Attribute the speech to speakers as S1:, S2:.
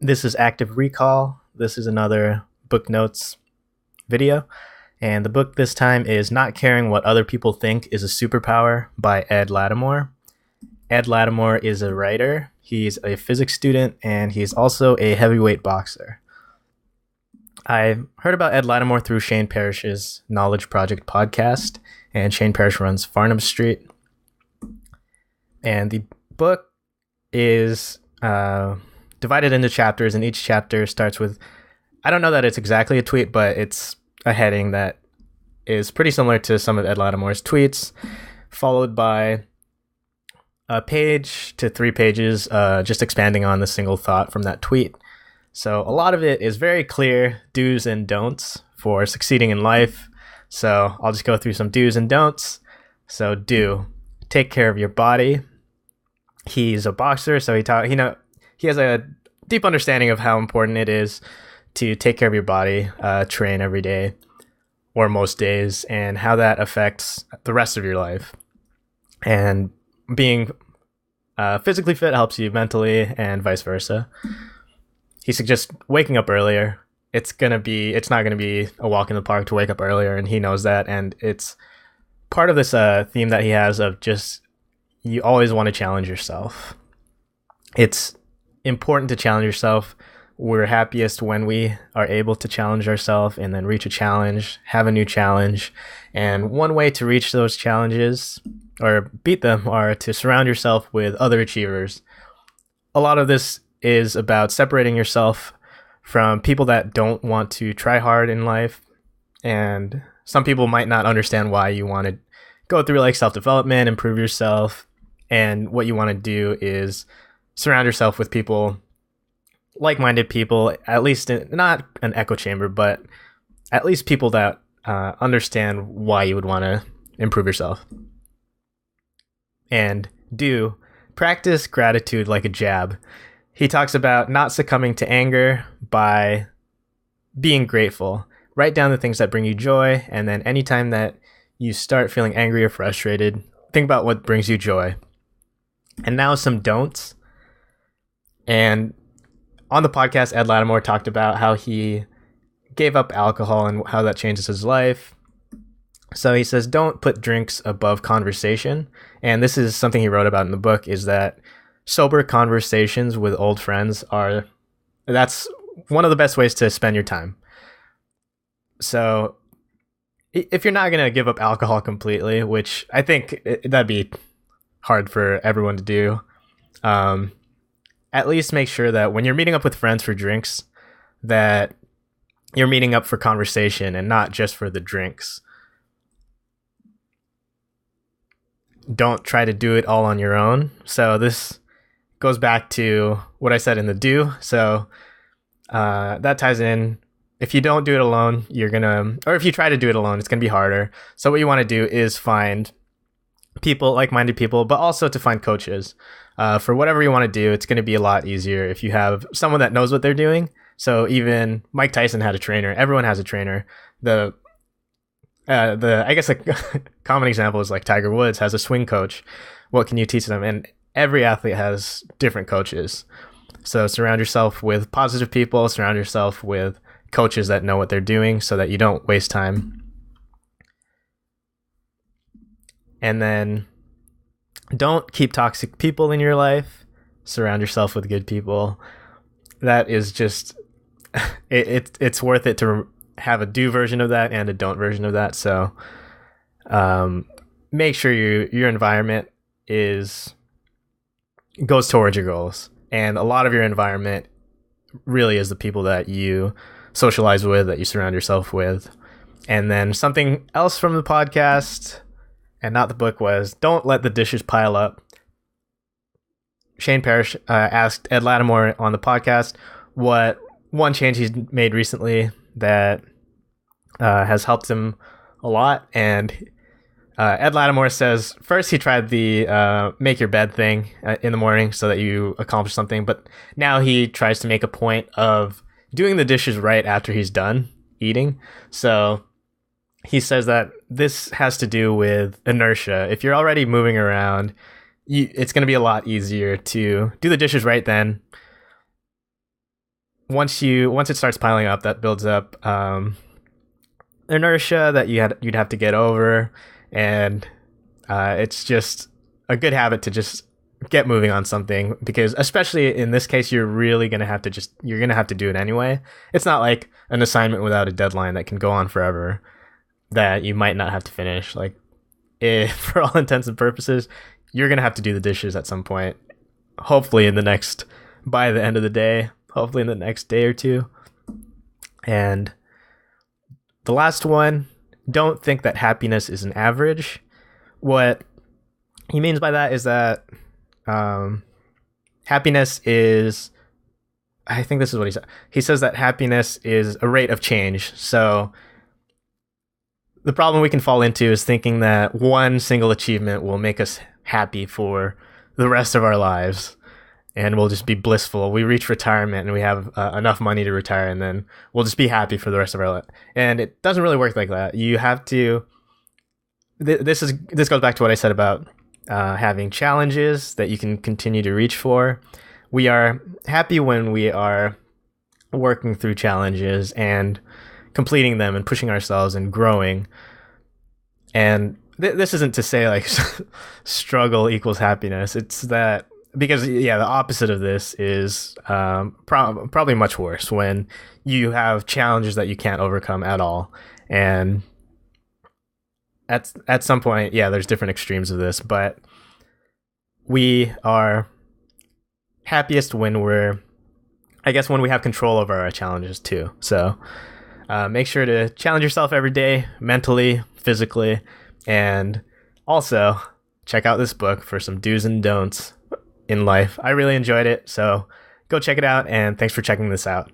S1: This is Active Recall. This is another book notes video. And the book this time is Not Caring What Other People Think is a Superpower by Ed Latimore. Ed Latimore is a writer. He's a physics student and he's also a heavyweight boxer. I heard about Ed Latimore through Shane Parrish's Knowledge Project podcast, and Shane Parrish runs Farnham Street. And the book is divided into chapters, and each chapter starts with, I don't know that it's exactly a tweet, but it's a heading that is pretty similar to some of Ed Latimore's tweets, followed by a page to 3 pages just expanding on the single thought from that tweet. So a lot of it is very clear do's and don'ts for succeeding in life. So I'll just go through some do's and don'ts. So do, take care of your body. He's a boxer, so he has a deep understanding of how important it is to take care of your body, train every day or most days, and how that affects the rest of your life. And being physically fit helps you mentally and vice versa. He suggests waking up earlier. It's not going to be a walk in the park to wake up earlier, and he knows that. And it's part of this theme that he has of just, you always want to challenge yourself. It's important to challenge yourself. We're happiest when we are able to challenge ourselves and then reach a challenge, have a new challenge. And one way to reach those challenges or beat them are to surround yourself with other achievers. A lot of this is about separating yourself from people that don't want to try hard in life. And some people might not understand why you want to go through like self-development, improve yourself. And what you want to do is surround yourself with people, like-minded people, at least not an echo chamber, but at least people that understand why you would want to improve yourself. And do, practice gratitude like a jab. He talks about not succumbing to anger by being grateful. Write down the things that bring you joy, and then anytime that you start feeling angry or frustrated, think about what brings you joy. And now some don'ts. And on the podcast, Ed Latimore talked about how he gave up alcohol and how that changes his life. So he says, don't put drinks above conversation. And this is something he wrote about in the book, is that sober conversations with old friends that's one of the best ways to spend your time. So if you're not going to give up alcohol completely, which I think that'd be hard for everyone to do, at least make sure that when you're meeting up with friends for drinks, that you're meeting up for conversation and not just for the drinks. Don't try to do it all on your own. So this goes back to what I said in the do. So that ties in. If you don't do it alone, or if you try to do it alone, it's going to be harder. So what you want to do is find people, like-minded people, but also to find coaches. For whatever you want to do, it's going to be a lot easier if you have someone that knows what they're doing. So even Mike Tyson had a trainer. Everyone has a trainer. I guess a common example is like Tiger Woods has a swing coach. What can you teach them? And every athlete has different coaches. So surround yourself with positive people. Surround yourself with coaches that know what they're doing so that you don't waste time. And then don't keep toxic people in your life. Surround yourself with good people. That is just, it's worth it to have a do version of that and a don't version of that. So make sure your environment goes towards your goals. And a lot of your environment really is the people that you socialize with, that you surround yourself with. And then something else from the podcast, and not the book, was don't let the dishes pile up. Shane Parrish asked Ed Latimore on the podcast what one change he's made recently that has helped him a lot. And Ed Latimore says first he tried the make your bed thing in the morning so that you accomplish something, but now he tries to make a point of doing the dishes right after he's done eating. So he says that this has to do with inertia. If you're already moving around, it's going to be a lot easier to do the dishes right then. once it starts piling up, that builds up inertia that you'd have to get over, and it's just a good habit to just get moving on something, because especially in this case, you're really gonna have to do it anyway. It's not like an assignment without a deadline that can go on forever that you might not have to finish. Like, for all intents and purposes, you're gonna have to do the dishes at some point. Hopefully by the end of the day. Hopefully in the next day or two. And the last one, don't think that happiness is an average. What he means by that is that happiness is, I think this is what he said. He says that happiness is a rate of change. So the problem we can fall into is thinking that one single achievement will make us happy for the rest of our lives, and we'll just be blissful. We reach retirement and we have enough money to retire, and then we'll just be happy for the rest of our life. And it doesn't really work like that. You have to. This goes back to what I said about having challenges that you can continue to reach for. We are happy when we are working through challenges and completing them and pushing ourselves and growing. And this isn't to say like struggle equals happiness. It's that, because the opposite of this is probably much worse, when you have challenges that you can't overcome at all. And at some point, there's different extremes of this, but we are happiest when we have control over our challenges too. So make sure to challenge yourself every day, mentally, physically, and also check out this book for some do's and don'ts in life. I really enjoyed it, so go check it out, and thanks for checking this out.